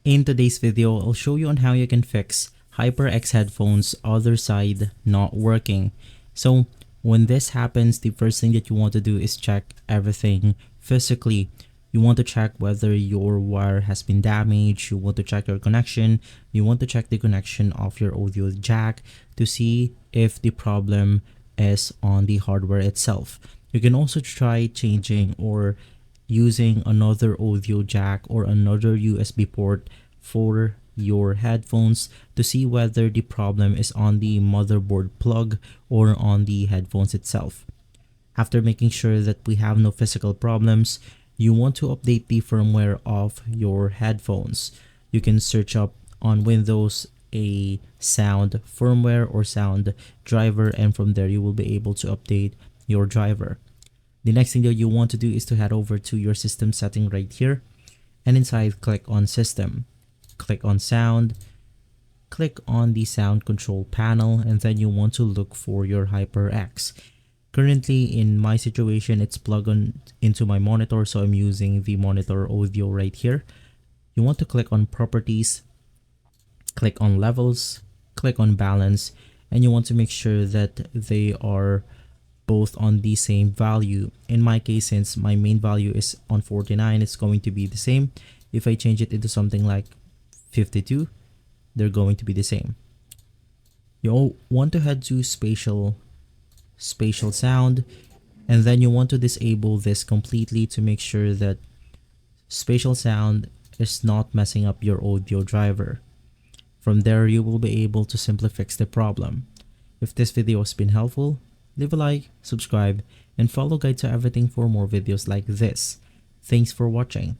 In today's video, I'll show you on how you can fix HyperX headphones other side not working. So when this happens, the first thing that you want to do is check everything physically. You want to check whether your wire has been damaged, you want to check your connection, you want to check the connection of your audio jack to see if the problem is on the hardware itself. You can also try changing or using another audio jack or another USB port for your headphones to see whether the problem is on the motherboard plug or on the headphones itself. After making sure that we have no physical problems, you want to update the firmware of your headphones. You can search up on Windows a sound firmware or sound driver, and from there you will be able to update your driver. The next thing that you want to do is to head over to your system setting right here, and inside click on system, click on sound, click on the sound control panel, and then you want to look for your HyperX. Currently in my situation, it's plugged into my monitor, so I'm using the monitor audio right here. You want to click on properties, click on levels, click on balance, and you want to make sure that they are both on the same value. In my case, since my main value is on 49, it's going to be the same. If I change it into something like 52, they're going to be the same. You want to head to spatial sound, and then you want to disable this completely to make sure that spatial sound is not messing up your audio driver. From there, you will be able to simply fix the problem. If this video has been helpful, leave a like, subscribe, and follow Guide to Everything for more videos like this. Thanks for watching.